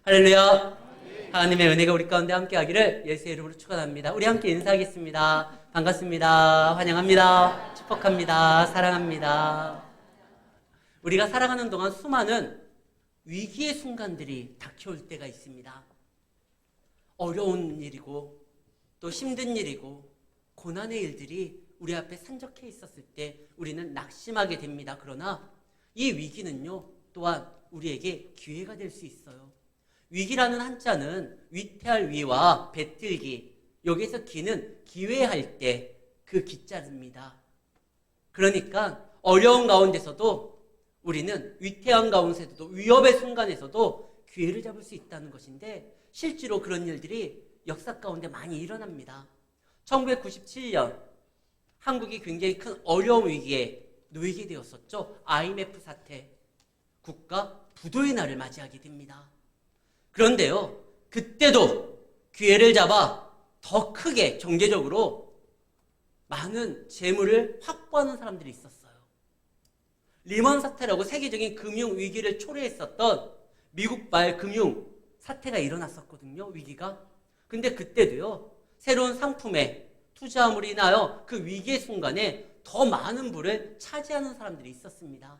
할렐루야. 하나님의 은혜가 우리 가운데 함께하기를 예수의 이름으로 축원합니다. 우리 함께 인사하겠습니다. 반갑습니다. 환영합니다. 축복합니다. 사랑합니다. 우리가 살아가는 동안 수많은 위기의 순간들이 닥쳐올 때가 있습니다. 어려운 일이고 또 힘든 일이고 고난의 일들이 우리 앞에 산적해 있었을 때 우리는 낙심하게 됩니다. 그러나 이 위기는요, 또한 우리에게 기회가 될 수 있어요. 위기라는 한자는 위태할 위와 배틀기, 여기에서 기는 기회할 때 그 기자입니다. 그러니까 어려운 가운데서도 우리는 위태한 가운데서도 위협의 순간에서도 기회를 잡을 수 있다는 것인데, 실제로 그런 일들이 역사 가운데 많이 일어납니다. 1997년 한국이 굉장히 큰 어려운 위기에 놓이게 되었었죠. IMF 사태, 국가 부도의 날을 맞이하게 됩니다. 그런데요, 그때도 기회를 잡아 더 크게 경제적으로 많은 재물을 확보하는 사람들이 있었어요. 리먼 사태라고 세계적인 금융 위기를 초래했었던 미국발 금융 사태가 일어났었거든요, 위기가. 근데 그때도요, 새로운 상품에 투자함으로 인하여 그 위기의 순간에 더 많은 부를 차지하는 사람들이 있었습니다.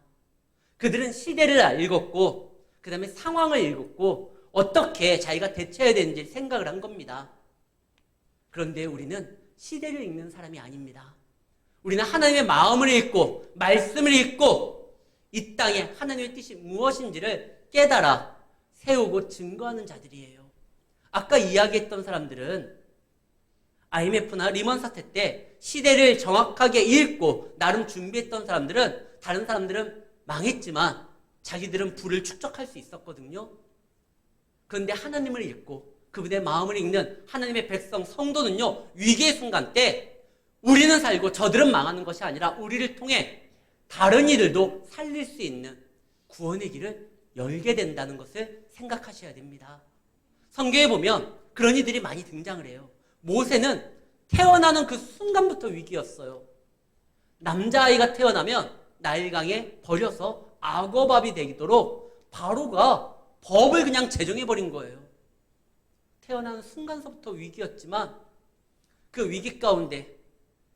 그들은 시대를 읽었고, 그 다음에 상황을 읽었고, 어떻게 자기가 대처해야 되는지 생각을 한 겁니다. 그런데 우리는 시대를 읽는 사람이 아닙니다. 우리는 하나님의 마음을 읽고 말씀을 읽고 이 땅에 하나님의 뜻이 무엇인지를 깨달아 세우고 증거하는 자들이에요. 아까 이야기했던 사람들은 IMF나 리먼 사태 때 시대를 정확하게 읽고 나름 준비했던 사람들은, 다른 사람들은 망했지만 자기들은 부를 축적할 수 있었거든요. 그런데 하나님을 읽고 그분의 마음을 읽는 하나님의 백성 성도는요, 위기의 순간 때 우리는 살고 저들은 망하는 것이 아니라 우리를 통해 다른 이들도 살릴 수 있는 구원의 길을 열게 된다는 것을 생각하셔야 됩니다. 성경에 보면 그런 이들이 많이 등장을 해요. 모세는 태어나는 그 순간부터 위기였어요. 남자아이가 태어나면 나일강에 버려서 악어밥이 되도록 바로가 법을 그냥 제정해버린 거예요. 태어나는 순간서부터 위기였지만 그 위기 가운데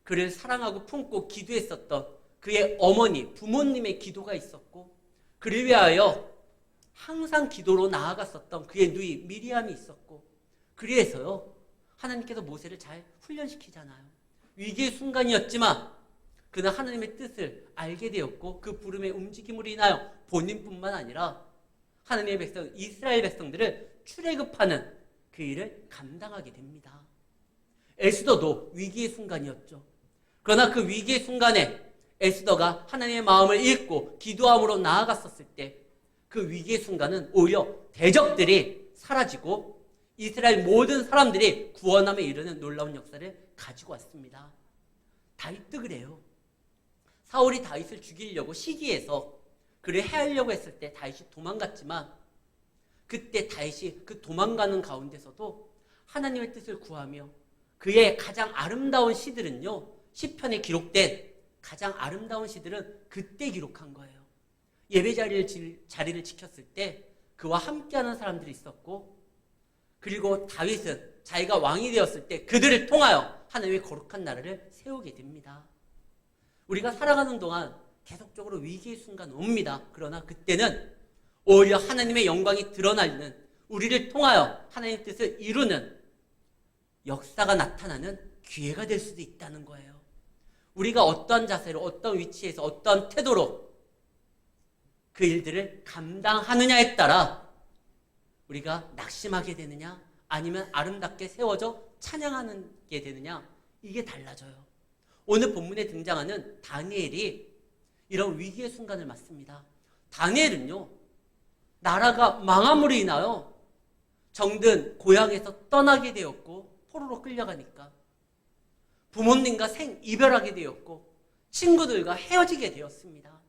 그를 사랑하고 품고 기도했었던 그의 어머니, 부모님의 기도가 있었고, 그를 위하여 항상 기도로 나아갔었던 그의 누이 미리암이 있었고, 그래서요, 하나님께서 모세를 잘 훈련시키잖아요. 위기의 순간이었지만 그는 하나님의 뜻을 알게 되었고, 그 부름의 움직임으로 인하여 본인뿐만 아니라 하나님의 백성, 이스라엘 백성들을 출애굽하는 그 일을 감당하게 됩니다. 에스더도 위기의 순간이었죠. 그러나 그 위기의 순간에 에스더가 하나님의 마음을 읽고 기도함으로 나아갔었을 때 그 위기의 순간은 오히려 대적들이 사라지고 이스라엘 모든 사람들이 구원함에 이르는 놀라운 역사를 가지고 왔습니다. 다윗도 그래요. 사울이 다윗을 죽이려고 시기해서 그를 해하려고 했을 때 다윗이 도망갔지만, 그때 다윗이 그 도망가는 가운데서도 하나님의 뜻을 구하며 그의 가장 아름다운 시들은요, 시편에 기록된 가장 아름다운 시들은 그때 기록한 거예요. 예배 자리를 지켰을 때 그와 함께하는 사람들이 있었고, 그리고 다윗은 자기가 왕이 되었을 때 그들을 통하여 하나님의 거룩한 나라를 세우게 됩니다. 우리가 살아가는 동안 계속적으로 위기의 순간 옵니다. 그러나 그때는 오히려 하나님의 영광이 드러나는, 우리를 통하여 하나님의 뜻을 이루는 역사가 나타나는 기회가 될 수도 있다는 거예요. 우리가 어떠한 자세로, 어떤 위치에서, 어떠한 태도로 그 일들을 감당하느냐에 따라 우리가 낙심하게 되느냐, 아니면 아름답게 세워져 찬양하게 되느냐, 이게 달라져요. 오늘 본문에 등장하는 다니엘이 이런 위기의 순간을 맞습니다. 다니엘은요, 나라가 망함으로 인하여 정든 고향에서 떠나게 되었고, 포로로 끌려가니까 부모님과 이별하게 되었고, 친구들과 헤어지게 되었습니다.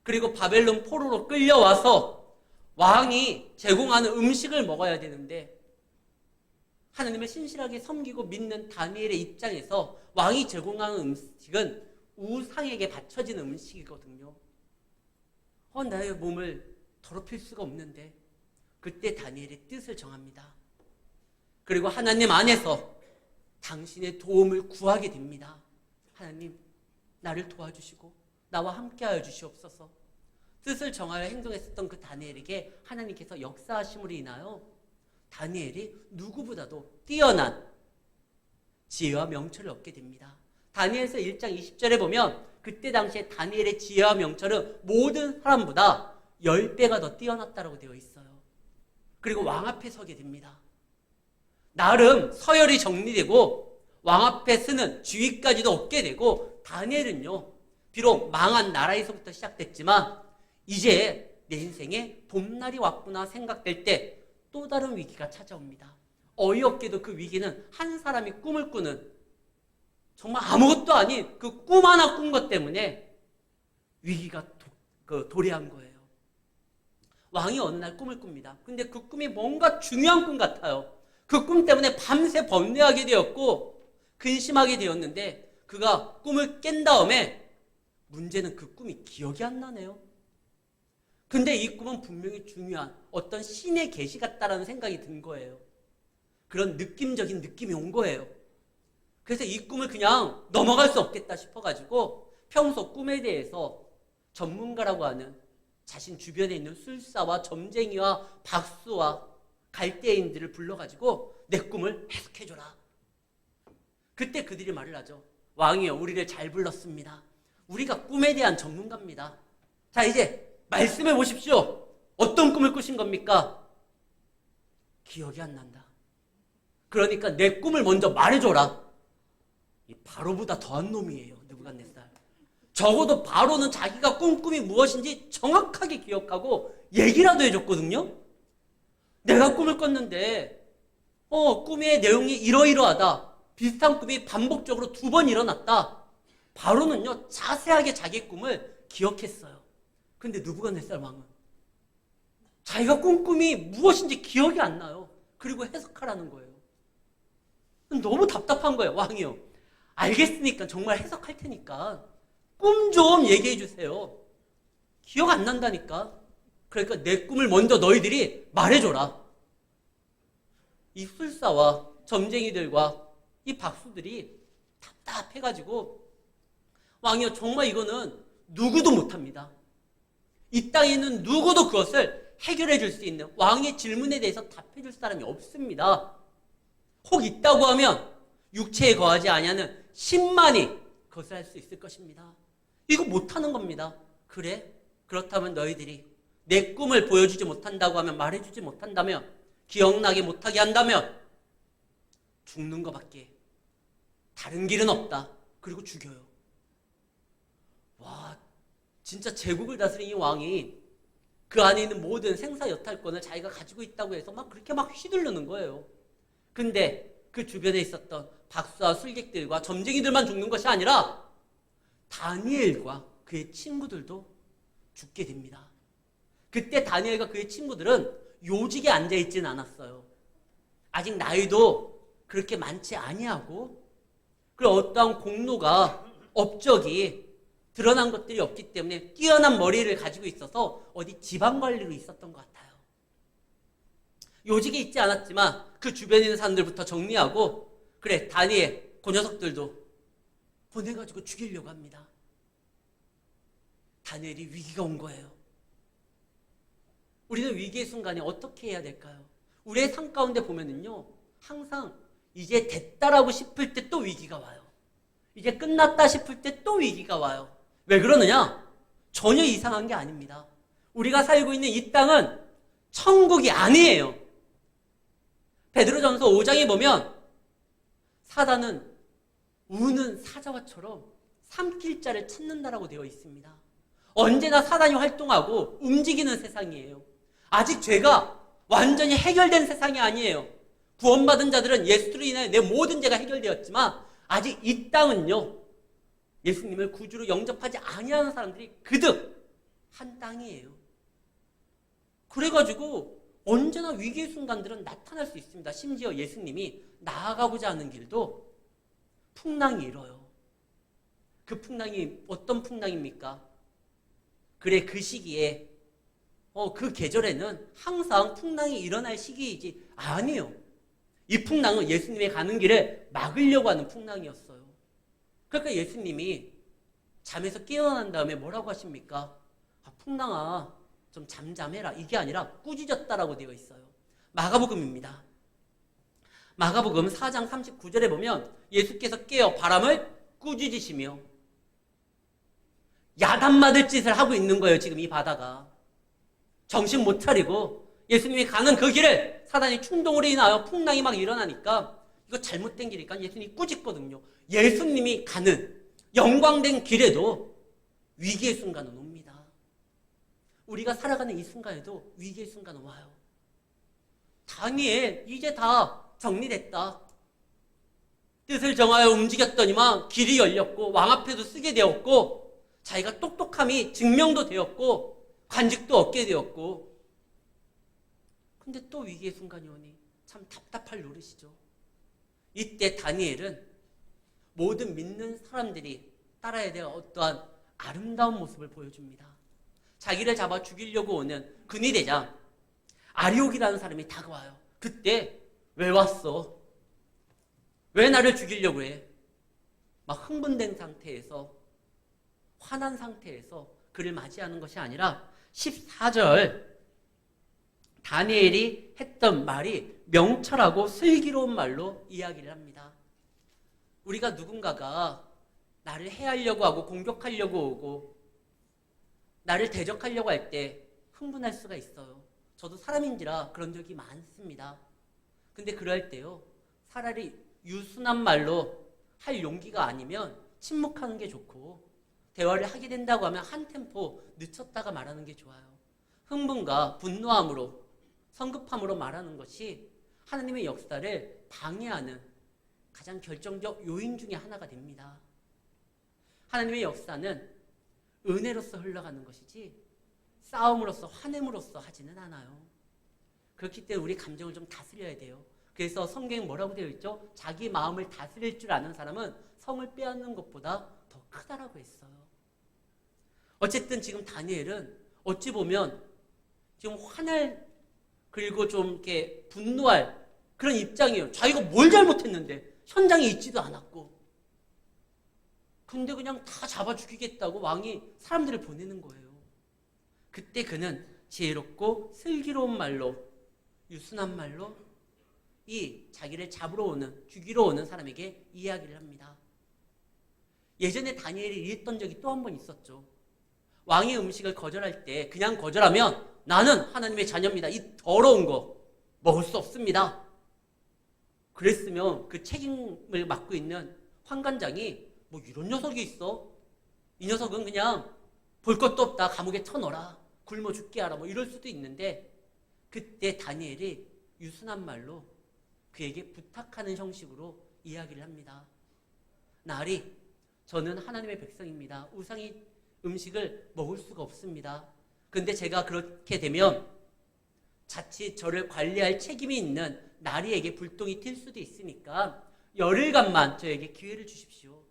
그리고 바벨론 포로로 끌려와서 왕이 제공하는 음식을 먹어야 되는데, 하나님을 신실하게 섬기고 믿는 다니엘의 입장에서 왕이 제공하는 음식은 우상에게 바쳐진 음식이거든요. 나의 몸을 더럽힐 수가 없는데 그때 다니엘의 뜻을 정합니다. 그리고 하나님 안에서 당신의 도움을 구하게 됩니다. 하나님, 나를 도와주시고 나와 함께하여 주시옵소서. 뜻을 정하여 행동했었던 그 다니엘에게 하나님께서 역사하심으로 인하여 다니엘이 누구보다도 뛰어난 지혜와 명철을 얻게 됩니다. 다니엘서 1장 20절에 보면 그때 당시에 다니엘의 지혜와 명철은 모든 사람보다 10배가 더 뛰어났다고 되어 있어요. 그리고 왕 앞에 서게 됩니다. 나름 서열이 정리되고 왕 앞에 서는 지위까지도 얻게 되고, 다니엘은요, 비록 망한 나라에서부터 시작됐지만 이제 내 인생에 봄날이 왔구나 생각될 때 또 다른 위기가 찾아옵니다. 어이없게도 그 위기는 한 사람이 꿈을 꾸는, 정말 아무것도 아닌 그 꿈 하나 꾼 것 때문에 위기가 도래한 거예요. 왕이 어느 날 꿈을 꿉니다. 근데 그 꿈이 뭔가 중요한 꿈 같아요. 그 꿈 때문에 밤새 번뇌하게 되었고 근심하게 되었는데, 그가 꿈을 깬 다음에 문제는 그 꿈이 기억이 안 나네요. 근데 이 꿈은 분명히 중요한 어떤 신의 계시 같다라는 생각이 든 거예요. 그런 느낌적인 느낌이 온 거예요. 그래서 이 꿈을 그냥 넘어갈 수 없겠다 싶어가지고 평소 꿈에 대해서 전문가라고 하는 자신 주변에 있는 술사와 점쟁이와 박수와 갈대인들을 불러가지고 내 꿈을 해석해줘라. 그때 그들이 말을 하죠. 왕이여, 우리를 잘 불렀습니다. 우리가 꿈에 대한 전문가입니다. 자, 이제 말씀해 보십시오. 어떤 꿈을 꾸신 겁니까? 기억이 안 난다. 그러니까 내 꿈을 먼저 말해줘라. 이 바로보다 더한 놈이에요, 느부갓네살. 적어도 바로는 자기가 꾼 꿈이 무엇인지 정확하게 기억하고 얘기라도 해줬거든요. 내가 꿈을 꿨는데 꿈의 내용이 이러이러하다. 비슷한 꿈이 반복적으로 2번 일어났다. 바로는요, 자세하게 자기 꿈을 기억했어요. 근데 느부갓네살 왕은 자기가 꾼 꿈이 무엇인지 기억이 안 나요. 그리고 해석하라는 거예요. 너무 답답한 거예요. 왕이요, 알겠으니까 정말 해석할 테니까 꿈 좀 얘기해 주세요. 기억 안 난다니까. 그러니까 내 꿈을 먼저 너희들이 말해줘라. 이 술사와 점쟁이들과 이 박수들이 답답해가지고, 왕이요, 정말 이거는 누구도 못합니다. 이 땅에 있는 누구도 그것을 해결해 줄 수 있는, 왕의 질문에 대해서 답해 줄 사람이 없습니다. 혹 있다고 하면 육체에 거하지 아니하는 신만이 그것을 할 수 있을 것입니다. 이거 못하는 겁니다. 그래? 그렇다면 너희들이 내 꿈을 보여주지 못한다고 하면, 말해주지 못한다면, 기억나게 못하게 한다면 죽는 것밖에 다른 길은 없다. 그리고 죽여요. 와, 진짜 제국을 다스린 이 왕이 그 안에 있는 모든 생사 여탈권을 자기가 가지고 있다고 해서 그렇게 휘두르는 거예요. 근데 그 주변에 있었던 박수와 술객들과 점쟁이들만 죽는 것이 아니라 다니엘과 그의 친구들도 죽게 됩니다. 그때 다니엘과 그의 친구들은 요직에 앉아있지는 않았어요. 아직 나이도 그렇게 많지 아니하고, 그리고 어떠한 공로가, 업적이 드러난 것들이 없기 때문에 뛰어난 머리를 가지고 있어서 어디 지방관리로 있었던 것 같아요. 요직에 있지 않았지만 그 주변에 있는 사람들부터 정리하고, 그래, 다니엘, 그 녀석들도 보내가지고 죽이려고 합니다. 다니엘이 위기가 온 거예요. 우리는 위기의 순간에 어떻게 해야 될까요? 우리의 삶 가운데 보면은요, 항상 이제 됐다라고 싶을 때 또 위기가 와요. 이제 끝났다 싶을 때 또 위기가 와요. 왜 그러느냐? 전혀 이상한 게 아닙니다. 우리가 살고 있는 이 땅은 천국이 아니에요. 베드로전서 5장에 보면 사단은 우는 사자와처럼 삼킬 자를 찾는다라고 되어 있습니다. 언제나 사단이 활동하고 움직이는 세상이에요. 아직 죄가 완전히 해결된 세상이 아니에요. 구원받은 자들은 예수로 인하여 내 모든 죄가 해결되었지만 아직 이 땅은요, 예수님을 구주로 영접하지 아니하는 사람들이 그득 한 땅이에요. 그래가지고 언제나 위기의 순간들은 나타날 수 있습니다. 심지어 예수님이 나아가고자 하는 길도 풍랑이 일어요. 그 풍랑이 어떤 풍랑입니까? 그래, 그 시기에 그 계절에는 항상 풍랑이 일어날 시기이지 아니에요. 이 풍랑은 예수님의 가는 길을 막으려고 하는 풍랑이었어요. 그러니까 예수님이 잠에서 깨어난 다음에 뭐라고 하십니까? 풍랑아 좀 잠잠해라. 이게 아니라 꾸짖었다라고 되어 있어요. 마가복음입니다. 마가복음 4장 39절에 보면 예수께서 깨어 바람을 꾸짖으시며 야단맞을 짓을 하고 있는 거예요. 지금 이 바다가. 정신 못 차리고 예수님이 가는 그 길을 사단이 충동으로 인하여 풍랑이 막 일어나니까 이거 잘못된 길이니까 예수님이 꾸짖거든요. 예수님이 가는 영광된 길에도 위기의 순간은 옵니다. 우리가 살아가는 이 순간에도 위기의 순간은 와요. 다니엘 이제 다 정리됐다. 뜻을 정하여 움직였더니만 길이 열렸고 왕 앞에도 쓰게 되었고 자기가 똑똑함이 증명도 되었고 관직도 얻게 되었고 근데 또 위기의 순간이 오니 참 답답할 노릇이죠. 이때 다니엘은 모든 믿는 사람들이 따라야 될 어떠한 아름다운 모습을 보여줍니다. 자기를 잡아 죽이려고 오는 근위대장 아리옥이라는 사람이 다가와요. 그때 왜 왔어? 왜 나를 죽이려고 해? 막 흥분된 상태에서 화난 상태에서 그를 맞이하는 것이 아니라 14절 다니엘이 했던 말이 명철하고 슬기로운 말로 이야기를 합니다. 우리가 누군가가 나를 해하려고 하고 공격하려고 오고 나를 대적하려고 할 때 흥분할 수가 있어요. 저도 사람인지라 그런 적이 많습니다. 근데 그럴 때요, 차라리 유순한 말로 할 용기가 아니면 침묵하는 게 좋고 대화를 하게 된다고 하면 한 템포 늦췄다가 말하는 게 좋아요. 흥분과 분노함으로 성급함으로 말하는 것이 하나님의 역사를 방해하는 가장 결정적 요인 중에 하나가 됩니다. 하나님의 역사는 은혜로서 흘러가는 것이지 싸움으로서 화냄으로써 하지는 않아요. 그렇기 때문에 우리 감정을 좀 다스려야 돼요. 그래서 성경에 뭐라고 되어 있죠? 자기 마음을 다스릴 줄 아는 사람은 성을 빼앗는 것보다 더 크다라고 했어요. 어쨌든 지금 다니엘은 어찌 보면 지금 화날 그리고 좀 이렇게 분노할 그런 입장이에요. 자기가 뭘 잘못했는데 현장에 있지도 않았고 근데 그냥 다 잡아 죽이겠다고 왕이 사람들을 보내는 거예요. 그때 그는 지혜롭고 슬기로운 말로 유순한 말로 이 자기를 잡으러 오는 죽이러 오는 사람에게 이야기를 합니다. 예전에 다니엘이 이랬던 적이 또 한 번 있었죠. 왕의 음식을 거절할 때 그냥 거절하면 나는 하나님의 자녀입니다. 이 더러운 거 먹을 수 없습니다. 그랬으면 그 책임을 맡고 있는 환관장이 뭐 이런 녀석이 있어? 이 녀석은 그냥 볼 것도 없다. 감옥에 쳐넣어라. 굶어 죽게 하라. 뭐 이럴 수도 있는데 그때 다니엘이 유순한 말로 그에게 부탁하는 형식으로 이야기를 합니다. 나리, 저는 하나님의 백성입니다. 우상의 음식을 먹을 수가 없습니다. 근데 제가 그렇게 되면 자칫 저를 관리할 책임이 있는 나리에게 불똥이 튈 수도 있으니까 열흘간만 저에게 기회를 주십시오.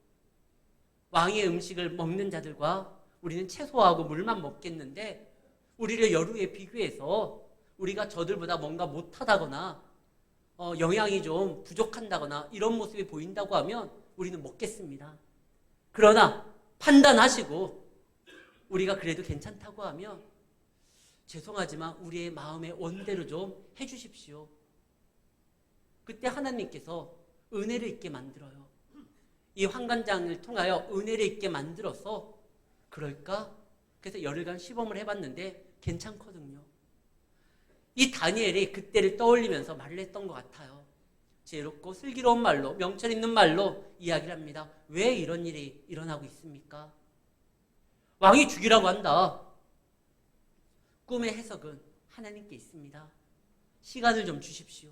왕의 음식을 먹는 자들과 우리는 채소하고 물만 먹겠는데 우리를 여루에 비교해서 우리가 저들보다 뭔가 못하다거나 영양이 좀 부족한다거나 이런 모습이 보인다고 하면 우리는 먹겠습니다. 그러나 판단하시고 우리가 그래도 괜찮다고 하면 죄송하지만 우리의 마음의 원대로 좀 해주십시오. 그때 하나님께서 은혜를 있게 만들어요. 이 환관장을 통하여 은혜를 있게 만들어서 그럴까? 그래서 열흘간 시범을 해봤는데 괜찮거든요. 이 다니엘이 그때를 떠올리면서 말을 했던 것 같아요. 지혜롭고 슬기로운 말로 명철 있는 말로 이야기를 합니다. 왜 이런 일이 일어나고 있습니까? 왕이 죽이라고 한다. 꿈의 해석은 하나님께 있습니다. 시간을 좀 주십시오.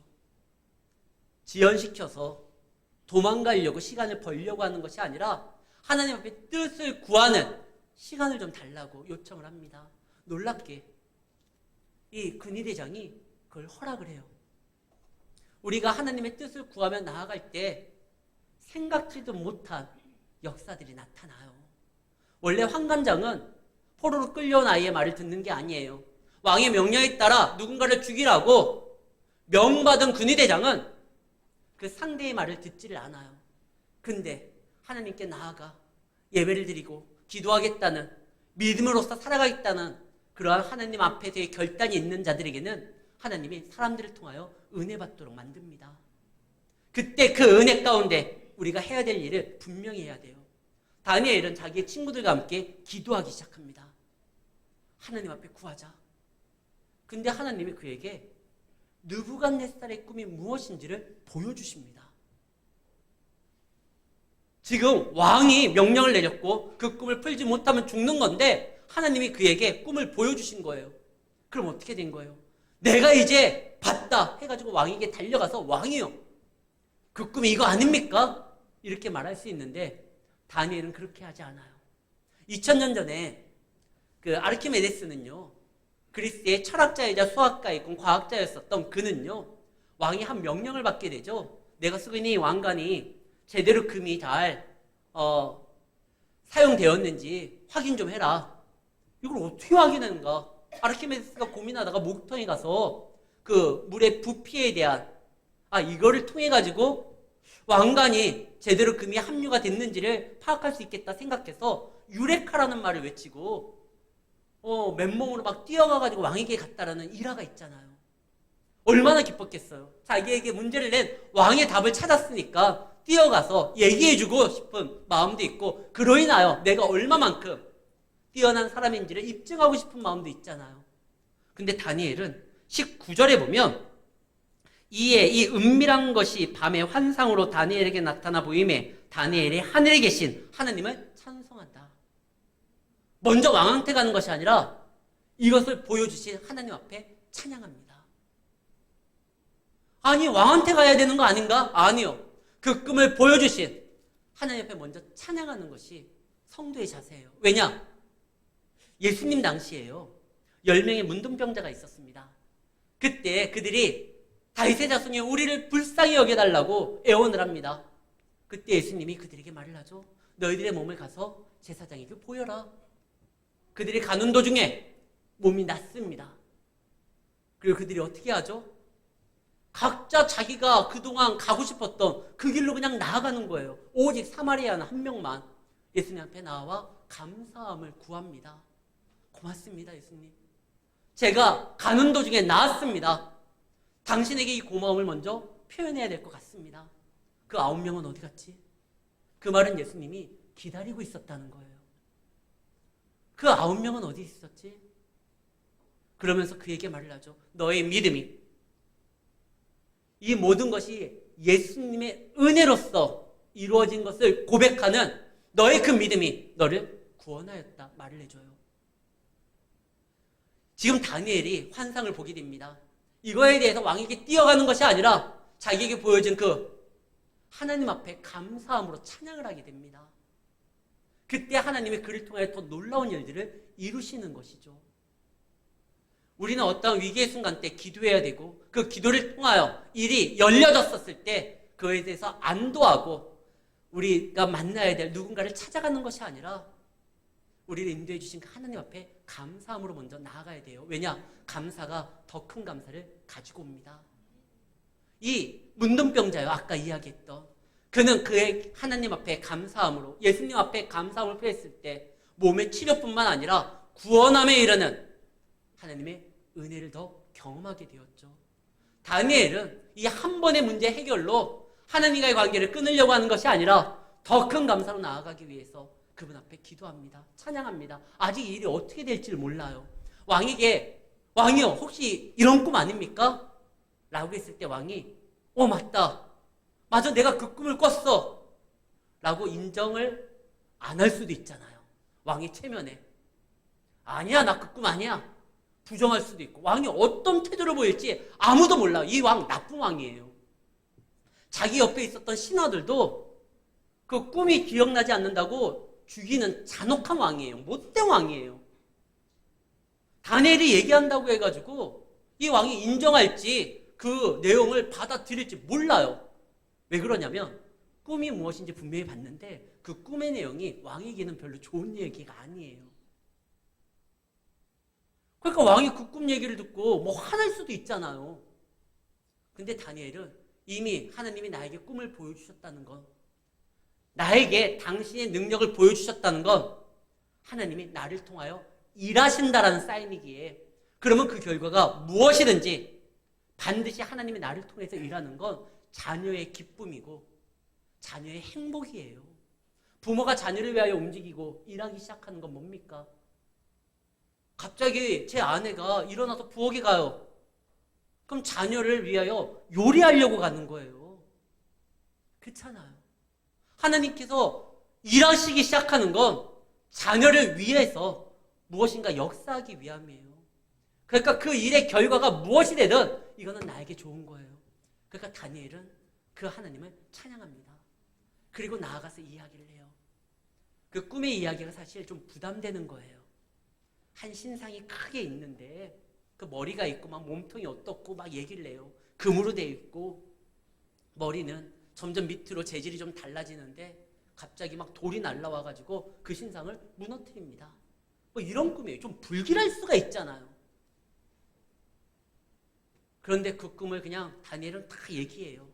지연시켜서 도망가려고 시간을 벌려고 하는 것이 아니라 하나님 앞에 뜻을 구하는 시간을 좀 달라고 요청을 합니다. 놀랍게 이 근위대장이 그걸 허락을 해요. 우리가 하나님의 뜻을 구하며 나아갈 때 생각지도 못한 역사들이 나타나요. 원래 환관장은 포로로 끌려온 아이의 말을 듣는 게 아니에요. 왕의 명령에 따라 누군가를 죽이라고 명받은 군의대장은 그 상대의 말을 듣지를 않아요. 근데 하나님께 나아가 예배를 드리고 기도하겠다는, 믿음으로써 살아가겠다는 그러한 하나님 앞에서의 결단이 있는 자들에게는 하나님이 사람들을 통하여 은혜 받도록 만듭니다. 그때 그 은혜 가운데 우리가 해야 될 일을 분명히 해야 돼요. 다니엘은 자기의 친구들과 함께 기도하기 시작합니다. 하나님 앞에 구하자. 근데 하나님이 그에게 느부갓네살의 꿈이 무엇인지를 보여주십니다. 지금 왕이 명령을 내렸고 그 꿈을 풀지 못하면 죽는 건데 하나님이 그에게 꿈을 보여주신 거예요. 그럼 어떻게 된 거예요? 내가 이제 봤다 해가지고 왕에게 달려가서 왕이요, 그 꿈이 이거 아닙니까? 이렇게 말할 수 있는데 다니엘은 그렇게 하지 않아요. 2000년 전에 그 아르키메데스는요, 그리스의 철학자이자 수학가이고 과학자였었던 그는요, 왕이 한 명령을 받게 되죠. 내가 쓰고 있는 이 왕관이 제대로 금이 잘 사용되었는지 확인 좀 해라. 이걸 어떻게 확인하는가? 아르키메데스가 고민하다가 목통에 가서 그 물의 부피에 대한 이거를 통해 가지고 왕관이 제대로 금이 함유가 됐는지를 파악할 수 있겠다 생각해서 유레카라는 말을 외치고 맨몸으로 막 뛰어가가지고 왕에게 갔다라는 일화가 있잖아요. 얼마나 기뻤겠어요. 자기에게 문제를 낸 왕의 답을 찾았으니까 뛰어가서 얘기해주고 싶은 마음도 있고, 그로 인하여 내가 얼마만큼 뛰어난 사람인지를 입증하고 싶은 마음도 있잖아요. 근데 다니엘은 19절에 보면 이에 이 은밀한 것이 밤의 환상으로 다니엘에게 나타나 보임에 다니엘이 하늘에 계신 하나님을 찬송한다. 먼저 왕한테 가는 것이 아니라 이것을 보여주신 하나님 앞에 찬양합니다. 아니, 왕한테 가야 되는 거 아닌가? 아니요. 그 꿈을 보여주신 하나님 앞에 먼저 찬양하는 것이 성도의 자세예요. 왜냐? 예수님 당시에요, 10명의 문둥병자가 있었습니다. 그때 그들이 다윗의 자손이 우리를 불쌍히 여겨달라고 애원을 합니다. 그때 예수님이 그들에게 말을 하죠. 너희들의 몸을 가서 제사장에게 보여라. 그들이 가는 도중에 몸이 낫습니다. 그리고 그들이 어떻게 하죠? 각자 자기가 그동안 가고 싶었던 그 길로 그냥 나아가는 거예요. 오직 사마리아는 한 명만 예수님 앞에 나와 감사함을 구합니다. 고맙습니다, 예수님. 제가 가는 도중에 나았습니다. 당신에게 이 고마움을 먼저 표현해야 될 것 같습니다. 그 9명은 어디 갔지? 그 말은 예수님이 기다리고 있었다는 거예요. 그 9명은 어디 있었지? 그러면서 그에게 말을 하죠. 너의 믿음이, 이 모든 것이 예수님의 은혜로서 이루어진 것을 고백하는 너의 그 믿음이 너를 구원하였다 말을 해줘요. 지금 다니엘이 환상을 보게 됩니다. 이거에 대해서 왕에게 뛰어가는 것이 아니라 자기에게 보여진 그 하나님 앞에 감사함으로 찬양을 하게 됩니다. 그때 하나님이 그를 통하여 더 놀라운 일들을 이루시는 것이죠. 우리는 어떤 위기의 순간 때 기도해야 되고, 그 기도를 통하여 일이 열려졌었을 때 그에 대해서 안도하고 우리가 만나야 될 누군가를 찾아가는 것이 아니라 우리를 인도해 주신 그 하나님 앞에 감사함으로 먼저 나아가야 돼요. 왜냐? 감사가 더 큰 감사를 가지고 옵니다. 이 문둥병자요, 아까 이야기했던 그는 그의 하나님 앞에 감사함으로, 예수님 앞에 감사함을 표했을 때 몸의 치료뿐만 아니라 구원함에 이르는 하나님의 은혜를 더 경험하게 되었죠. 다니엘은 이 한 번의 문제 해결로 하나님과의 관계를 끊으려고 하는 것이 아니라 더 큰 감사로 나아가기 위해서 그분 앞에 기도합니다. 찬양합니다. 아직 이 일이 어떻게 될지를 몰라요. 왕에게 왕이요, 혹시 이런 꿈 아닙니까? 라고 했을 때 왕이 맞다. 맞아, 내가 그 꿈을 꿨어. 라고 인정을 안 할 수도 있잖아요. 왕의 체면에. 아니야, 나 그 꿈 아니야. 부정할 수도 있고, 왕이 어떤 태도를 보일지 아무도 몰라요. 이 왕 나쁜 왕이에요. 자기 옆에 있었던 신하들도 그 꿈이 기억나지 않는다고 죽이는 잔혹한 왕이에요. 못된 왕이에요. 다니엘이 얘기한다고 해가지고 이 왕이 인정할지 그 내용을 받아들일지 몰라요. 왜 그러냐면 꿈이 무엇인지 분명히 봤는데 그 꿈의 내용이 왕에게는 별로 좋은 얘기가 아니에요. 그러니까 왕이 그 꿈 얘기를 듣고 뭐 화날 수도 있잖아요. 근데 다니엘은 이미 하나님이 나에게 꿈을 보여주셨다는 건, 나에게 당신의 능력을 보여주셨다는 건 하나님이 나를 통하여 일하신다라는 사인이기에, 그러면 그 결과가 무엇이든지 반드시 하나님이 나를 통해서 일하는 건 자녀의 기쁨이고 자녀의 행복이에요. 부모가 자녀를 위하여 움직이고 일하기 시작하는 건 뭡니까? 갑자기 제 아내가 일어나서 부엌에 가요. 그럼 자녀를 위하여 요리하려고 가는 거예요. 그렇잖아요. 하나님께서 일하시기 시작하는 건 자녀를 위해서 무엇인가 역사하기 위함이에요. 그러니까 그 일의 결과가 무엇이 되든 이거는 나에게 좋은 거예요. 그러니까 다니엘은 그 하나님을 찬양합니다. 그리고 나아가서 이야기를 해요. 그 꿈의 이야기가 사실 좀 부담되는 거예요. 한 신상이 크게 있는데 그 머리가 있고 막 몸통이 어떻고 막 얘기를 해요. 금으로 되어 있고 머리는 점점 밑으로 재질이 좀 달라지는데 갑자기 막 돌이 날라와가지고 그 신상을 무너뜨립니다. 뭐 이런 꿈이에요. 좀 불길할 수가 있잖아요. 그런데 그 꿈을 그냥 다니엘은 다 얘기해요.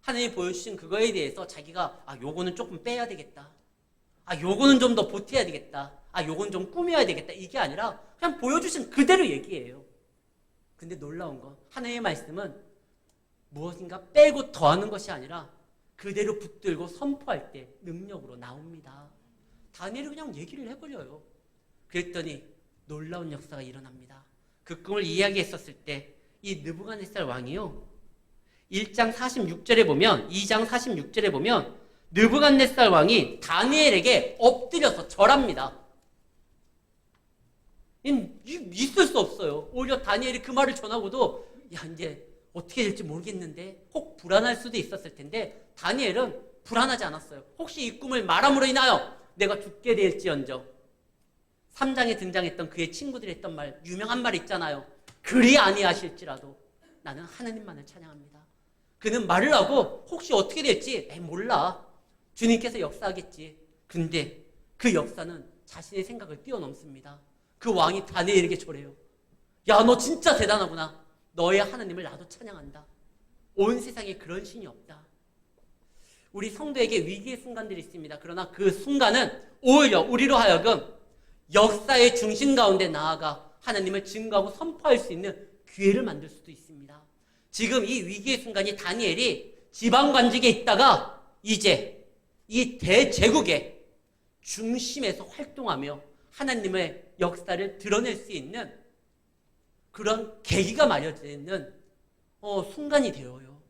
하나님이 보여주신 그거에 대해서 자기가 요거는 조금 빼야 되겠다. 요거는 좀 더 보태야 되겠다. 요건 좀 꾸며야 되겠다. 이게 아니라 그냥 보여주신 그대로 얘기해요. 근데 놀라운 건 하나님의 말씀은 무엇인가 빼고 더하는 것이 아니라 그대로 붙들고 선포할 때 능력으로 나옵니다. 다니엘이 그냥 얘기를 해버려요. 그랬더니 놀라운 역사가 일어납니다. 그 꿈을 이야기했었을 때 이 느부갓네살 왕이요, 1장 46절에 보면, 2장 46절에 보면 느부갓네살 왕이 다니엘에게 엎드려서 절합니다. 있을 수 없어요. 오히려 다니엘이 그 말을 전하고도 이제 어떻게 될지 모르겠는데, 혹 불안할 수도 있었을 텐데 다니엘은 불안하지 않았어요. 혹시 이 꿈을 말함으로 인하여 내가 죽게 될지언정. 3장에 등장했던 그의 친구들이 했던 말, 유명한 말 있잖아요. 그리 아니하실지라도 나는 하나님만을 찬양합니다. 그는 말을 하고 혹시 어떻게 될지 몰라. 주님께서 역사하겠지. 근데 그 역사는 자신의 생각을 뛰어넘습니다. 그 왕이 다니엘에게 절해요. 야, 너 진짜 대단하구나. 너의 하나님을 나도 찬양한다. 온 세상에 그런 신이 없다. 우리 성도에게 위기의 순간들이 있습니다. 그러나 그 순간은 오히려 우리로 하여금 역사의 중심 가운데 나아가 하나님을 증거하고 선포할 수 있는 기회를 만들 수도 있습니다. 지금 이 위기의 순간이 다니엘이 지방관직에 있다가 이제 이 대제국의 중심에서 활동하며 하나님의 역사를 드러낼 수 있는 그런 계기가 마련되는 순간이 되어요.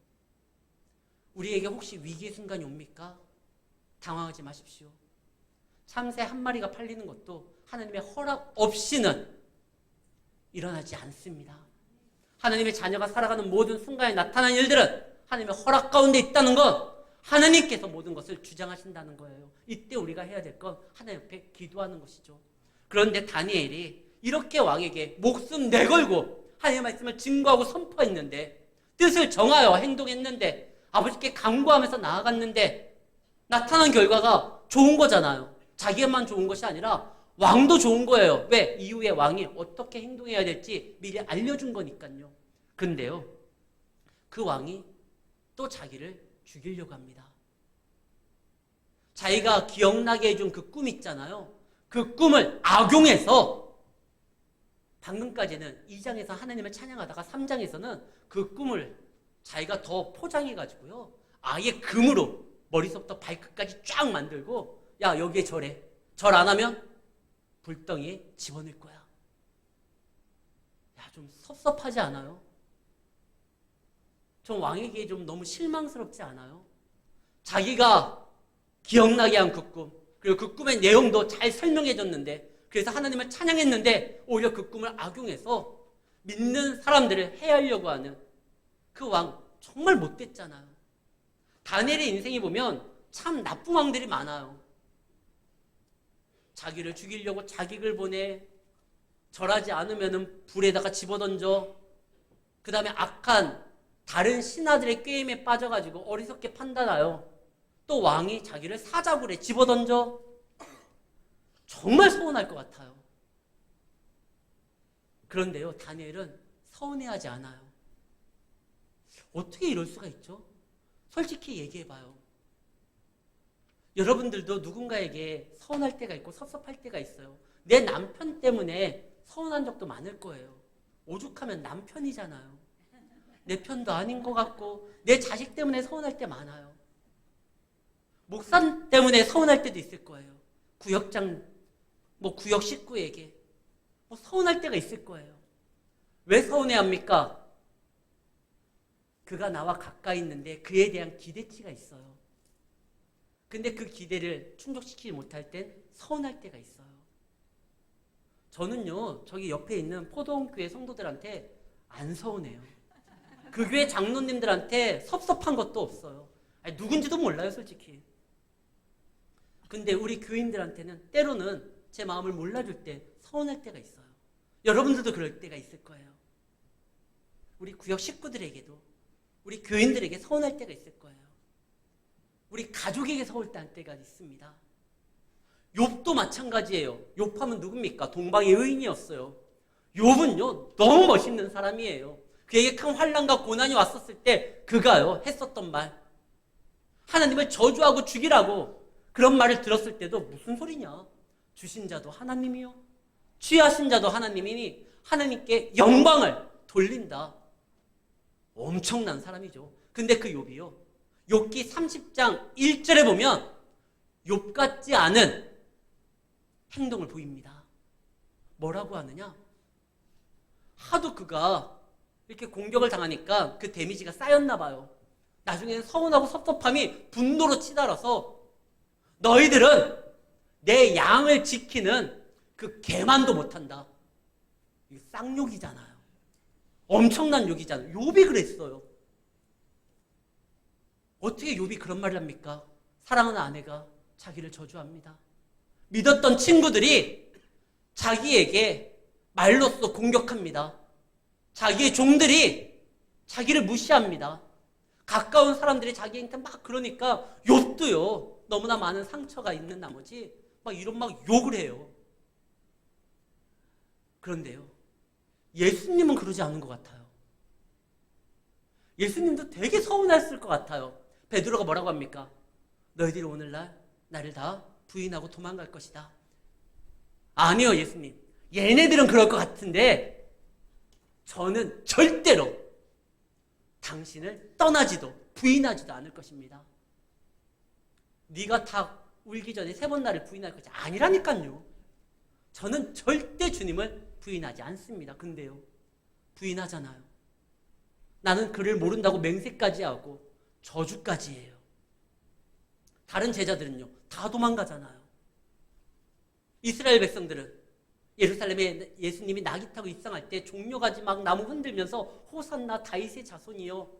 우리에게 혹시 위기의 순간이 옵니까? 당황하지 마십시오. 참새 한 마리가 팔리는 것도 하나님의 허락 없이는 일어나지 않습니다. 하나님의 자녀가 살아가는 모든 순간에 나타난 일들은 하나님의 허락 가운데 있다는 건 하나님께서 모든 것을 주장하신다는 거예요. 이때 우리가 해야 될 건 하나님 앞에 기도하는 것이죠. 그런데 다니엘이 이렇게 왕에게 목숨 내걸고 하나님의 말씀을 증거하고 선포했는데, 뜻을 정하여 행동했는데, 아버지께 간구하면서 나아갔는데 나타난 결과가 좋은 거잖아요. 자기만 좋은 것이 아니라 왕도 좋은 거예요. 왜? 이후에 왕이 어떻게 행동해야 될지 미리 알려준 거니까요. 근데요, 그 왕이 또 자기를 죽이려고 합니다. 자기가 기억나게 해준 그 꿈 있잖아요. 그 꿈을 악용해서, 방금까지는 2장에서 하나님을 찬양하다가 3장에서는 그 꿈을 자기가 더 포장해가지고요, 아예 금으로 머리서부터 발끝까지 쫙 만들고, 야, 여기에 절해. 절 안 하면 불덩이에 집어넣을 거야. 야, 좀 섭섭하지 않아요? 좀 왕에게 좀 너무 실망스럽지 않아요? 자기가 기억나게 한 그 꿈, 그리고 그 꿈의 내용도 잘 설명해줬는데, 그래서 하나님을 찬양했는데 오히려 그 꿈을 악용해서 믿는 사람들을 해하려고 하는 그 왕, 정말 못됐잖아요. 다니엘의 인생에 보면 참 나쁜 왕들이 많아요. 자기를 죽이려고 자객을 보내, 절하지 않으면 불에다가 집어던져, 그 다음에 악한 다른 신하들의 꾀임에 빠져가지고 어리석게 판단하여 또 왕이 자기를 사자굴에 집어던져. 정말 서운할 것 같아요. 그런데요, 다니엘은 서운해하지 않아요. 어떻게 이럴 수가 있죠? 솔직히 얘기해봐요. 여러분들도 누군가에게 서운할 때가 있고 섭섭할 때가 있어요. 내 남편 때문에 서운한 적도 많을 거예요. 오죽하면 남편이잖아요. 내 편도 아닌 것 같고 내 자식 때문에 서운할 때 많아요. 목사 때문에 서운할 때도 있을 거예요. 구역장, 구역 식구에게 서운할 때가 있을 거예요. 왜 서운해합니까? 그가 나와 가까이 있는데 그에 대한 기대치가 있어요. 근데 그 기대를 충족시키지 못할 땐 서운할 때가 있어요. 저는요, 저기 옆에 있는 포도원교회 성도들한테 안 서운해요. 그 교회 장로님들한테 섭섭한 것도 없어요. 아니, 누군지도 몰라요, 솔직히. 근데 우리 교인들한테는 때로는 제 마음을 몰라줄 때 서운할 때가 있어요. 여러분들도 그럴 때가 있을 거예요. 우리 구역 식구들에게도, 우리 교인들에게 서운할 때가 있을 거예요. 우리 가족에게 서운할 때가 있습니다. 욥도 마찬가지예요. 욥하면 누굽니까? 동방의 의인이었어요. 욥은요, 너무 멋있는 사람이에요. 그에게 큰 환난과 고난이 왔었을 때 그가요, 했었던 말, 하나님을 저주하고 죽이라고 그런 말을 들었을 때도 무슨 소리냐? 주신 자도 하나님이요, 취하신 자도 하나님이니 하나님께 영광을 돌린다. 엄청난 사람이죠. 근데 그 욥이요, 욥기 30장 1절에 보면 욥 같지 않은 행동을 보입니다. 뭐라고 하느냐? 하도 그가 이렇게 공격을 당하니까 그 데미지가 쌓였나 봐요. 나중에는 서운하고 섭섭함이 분노로 치달아서 너희들은 내 양을 지키는 그 개만도 못한다. 이게 쌍욕이잖아요. 엄청난 욕이잖아요. 욥이 그랬어요. 어떻게 욥이 그런 말을 합니까? 사랑하는 아내가 자기를 저주합니다. 믿었던 친구들이 자기에게 말로써 공격합니다. 자기의 종들이 자기를 무시합니다. 가까운 사람들이 자기한테 막 그러니까 욥도요, 너무나 많은 상처가 있는 나머지 이런 욕을 해요. 그런데요, 예수님은 그러지 않은 것 같아요. 예수님도 되게 서운했을 것 같아요. 베드로가 뭐라고 합니까? 너희들이 오늘날 나를 다 부인하고 도망갈 것이다. 아니요, 예수님. 얘네들은 그럴 것 같은데 저는 절대로 당신을 떠나지도 부인하지도 않을 것입니다. 네가 다 울기 전에 3번 나를 부인할 것이 아니라니까요. 저는 절대 주님을 부인하지 않습니다. 근데요, 부인하잖아요. 나는 그를 모른다고 맹세까지 하고 저주까지 해요. 다른 제자들은요, 다 도망가잖아요. 이스라엘 백성들은 예루살렘에 예수님이 나귀 타고 입성할 때 종려가지 막 나무 흔들면서 호산나 다윗의 자손이요,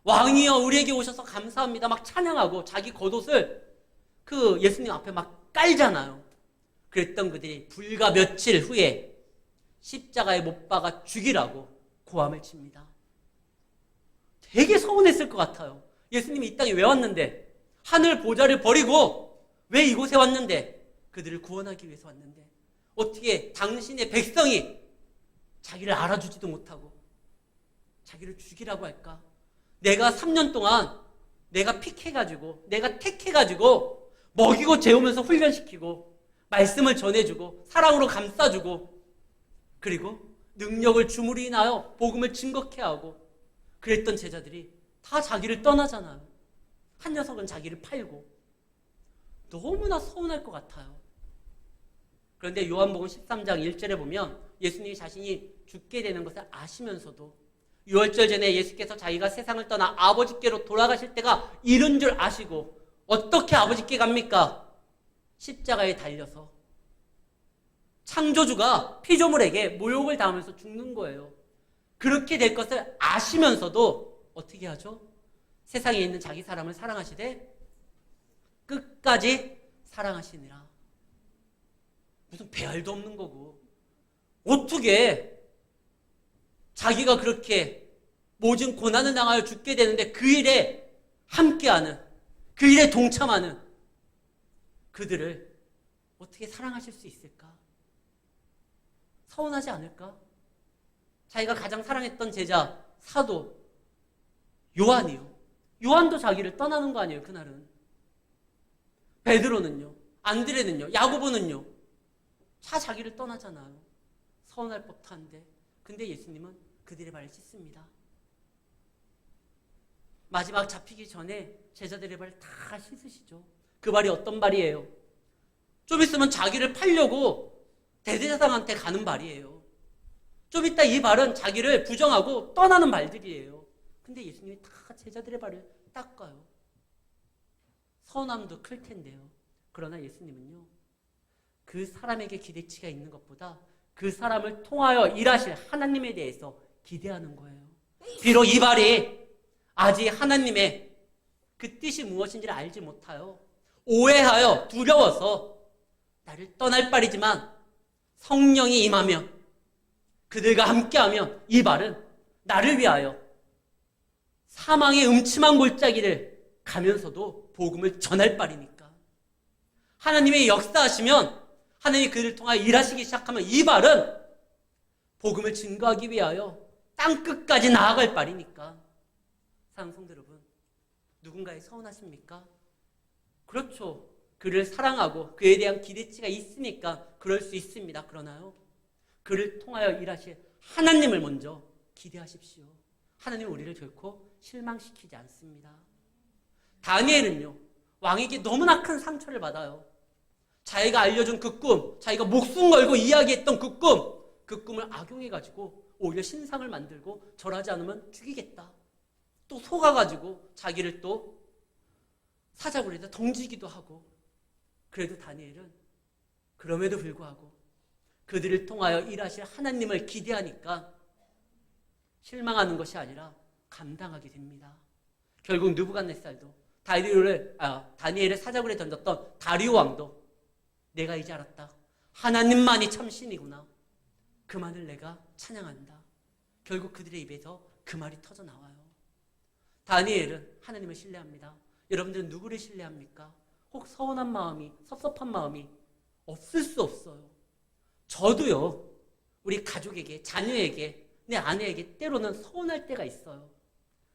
왕이여 우리에게 오셔서 감사합니다 막 찬양하고 자기 겉옷을 그 예수님 앞에 막 깔잖아요. 그랬던 그들이 불과 며칠 후에 십자가에 못 박아 죽이라고 고함을 칩니다. 되게 서운했을 것 같아요. 예수님이 이 땅에 왜 왔는데, 하늘 보좌를 버리고 왜 이곳에 왔는데, 그들을 구원하기 위해서 왔는데 어떻게 당신의 백성이 자기를 알아주지도 못하고 자기를 죽이라고 할까? 내가 3년 동안 내가 픽해가지고 내가 택해가지고 먹이고 재우면서 훈련시키고 말씀을 전해주고 사랑으로 감싸주고 그리고 능력을 주므로 인하여 복음을 증거케 하고 그랬던 제자들이 다 자기를 떠나잖아요. 한 녀석은 자기를 팔고. 너무나 서운할 것 같아요. 그런데 요한복음 13장 1절에 보면 예수님이 자신이 죽게 되는 것을 아시면서도 6월절 전에 예수께서 자기가 세상을 떠나 아버지께로 돌아가실 때가 이른 줄 아시고 어떻게 아버지께 갑니까? 십자가에 달려서 창조주가 피조물에게 모욕을 당하면서 죽는 거예요. 그렇게 될 것을 아시면서도 어떻게 하죠? 세상에 있는 자기 사람을 사랑하시되 끝까지 사랑하시니라. 무슨 배알도 없는 거고 어떻게 자기가 그렇게 모든 고난을 당하여 죽게 되는데 그 일에 함께하는, 그 일에 동참하는 그들을 어떻게 사랑하실 수 있을까? 서운하지 않을까? 자기가 가장 사랑했던 제자, 사도, 요한이요. 요한도 자기를 떠나는 거 아니에요, 그날은. 베드로는요. 안드레는요. 야고보는요. 다 자기를 떠나잖아요. 서운할 법도 한데. 근데 예수님은 그들의 발을 씻습니다. 마지막 잡히기 전에 제자들의 발 다 씻으시죠. 그 발이 어떤 발이에요? 좀 있으면 자기를 팔려고 대제사장한테 가는 발이에요. 좀 이따 이 발은 자기를 부정하고 떠나는 발들이에요. 근데 예수님이 다 제자들의 발을 닦아요. 서운함도 클 텐데요. 그러나 예수님은요, 그 사람에게 기대치가 있는 것보다 그 사람을 통하여 일하실 하나님에 대해서 기대하는 거예요. 비록 이 발이 아직 하나님의 그 뜻이 무엇인지를 알지 못하여 오해하여 두려워서 나를 떠날 발이지만 성령이 임하면 그들과 함께하면 이 발은 나를 위하여 사망의 음침한 골짜기를 가면서도 복음을 전할 발이니까. 하나님의 역사하시면 하나님이 그들을 통하여 일하시기 시작하면 이 발은 복음을 증거하기 위하여 땅끝까지 나아갈 발이니까. 사랑하는 성도 여러분, 누군가에 서운하십니까? 그렇죠. 그를 사랑하고 그에 대한 기대치가 있으니까 그럴 수 있습니다. 그러나요, 그를 통하여 일하실 하나님을 먼저 기대하십시오. 하나님은 우리를 결코 실망시키지 않습니다. 다니엘은요, 왕에게 너무나 큰 상처를 받아요. 자기가 알려준 그 꿈, 자기가 목숨 걸고 이야기했던 그 꿈을 악용해가지고 오히려 신상을 만들고 절하지 않으면 죽이겠다. 또 속아가지고 자기를 또 사자굴에다 던지기도 하고. 그래도 다니엘은 그럼에도 불구하고 그들을 통하여 일하실 하나님을 기대하니까 실망하는 것이 아니라 감당하게 됩니다. 결국 느부갓네살도 다니엘을 사자굴에 던졌던 다리오 왕도 내가 이제 알았다. 하나님만이 참 신이구나. 그만을 내가 찬양한다. 결국 그들의 입에서 그 말이 터져 나와요. 다니엘은 하나님을 신뢰합니다. 여러분들은 누구를 신뢰합니까? 혹 서운한 마음이, 섭섭한 마음이 없을 수 없어요. 저도요, 우리 가족에게, 자녀에게, 내 아내에게 때로는 서운할 때가 있어요.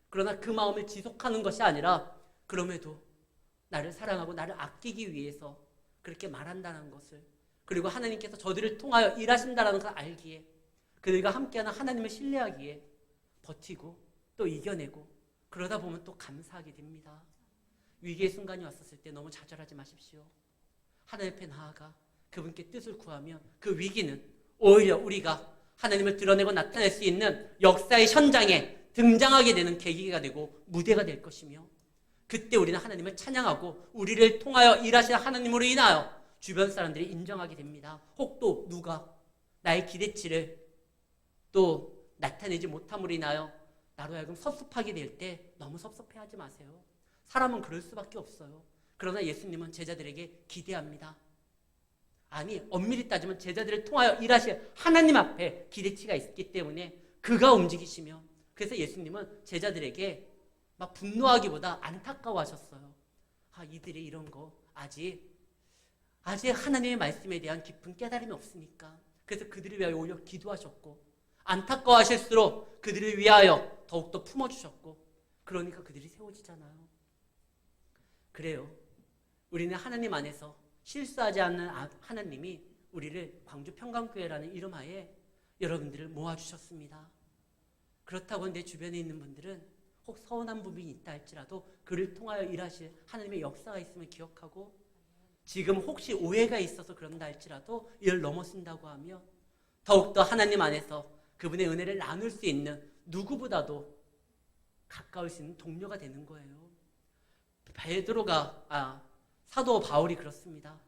그러나 그 마음을 지속하는 것이 아니라 그럼에도 나를 사랑하고 나를 아끼기 위해서 그렇게 말한다는 것을, 그리고 하나님께서 저들을 통하여 일하신다는 것을 알기에, 그들과 함께하는 하나님을 신뢰하기에 버티고 또 이겨내고, 그러다 보면 또 감사하게 됩니다. 위기의 순간이 왔었을 때 너무 좌절하지 마십시오. 하나님 앞에 나아가 그분께 뜻을 구하면 그 위기는 오히려 우리가 하나님을 드러내고 나타낼 수 있는 역사의 현장에 등장하게 되는 계기가 되고 무대가 될 것이며, 그때 우리는 하나님을 찬양하고 우리를 통하여 일하시는 하나님으로 인하여 주변 사람들이 인정하게 됩니다. 혹 또 누가 나의 기대치를 또 나타내지 못함으로 인하여 나로 하여금 섭섭하게 될 때 너무 섭섭해하지 마세요. 사람은 그럴 수밖에 없어요. 그러나 예수님은 제자들에게 기대합니다. 아니, 엄밀히 따지면 제자들을 통하여 일하실 하나님 앞에 기대치가 있기 때문에 그가 움직이시며, 그래서 예수님은 제자들에게 막 분노하기보다 안타까워하셨어요. 이들이 이런 거 아직 하나님의 말씀에 대한 깊은 깨달음이 없으니까. 그래서 그들을 위하여 오히려 기도하셨고, 안타까워하실수록 그들을 위하여 더욱더 품어주셨고, 그러니까 그들이 세워지잖아요. 그래요. 우리는 하나님 안에서 실수하지 않는 하나님이 우리를 광주 평강교회라는 이름 하에 여러분들을 모아주셨습니다. 그렇다고 내 주변에 있는 분들은 혹 서운한 부분이 있다 할지라도 그를 통하여 일하실 하나님의 역사가 있음을 기억하고, 지금 혹시 오해가 있어서 그런다 할지라도 이를 넘어선다고 하며 더욱더 하나님 안에서 그분의 은혜를 나눌 수 있는 누구보다도 가까울 수 있는 동료가 되는 거예요. 사도 바울이 그렇습니다.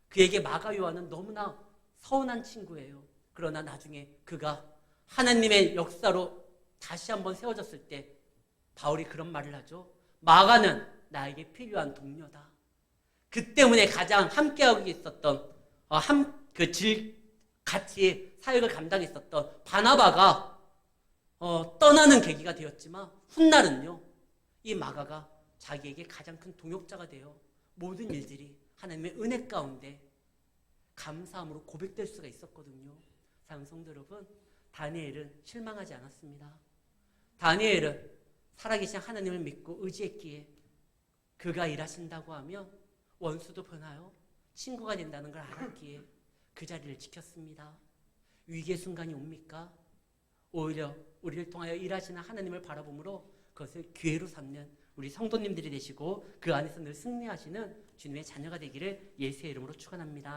그에게 마가 요한은 너무나 서운한 친구예요. 그러나 나중에 그가 하나님의 역사로 다시 한번 세워졌을 때 바울이 그런 말을 하죠. 마가는 나에게 필요한 동료다. 그 때문에 가장 함께하고 있었던 같이 사역을 감당했었던 바나바가 떠나는 계기가 되었지만, 훗날은요 이 마가가 자기에게 가장 큰 동역자가 되어 모든 일들이 하나님의 은혜 가운데 감사함으로 고백될 수가 있었거든요. 사랑하는 성도 여러분, 다니엘은 실망하지 않았습니다. 다니엘은 살아계신 하나님을 믿고 의지했기에 그가 일하신다고 하면 원수도 변하여 친구가 된다는 걸 알았기에 그 자리를 지켰습니다. 위기의 순간이 옵니까? 오히려 우리를 통하여 일하시는 하나님을 바라보므로 그것을 기회로 삼는 우리 성도님들이 되시고 그 안에서 늘 승리하시는 주님의 자녀가 되기를 예수의 이름으로 축원합니다.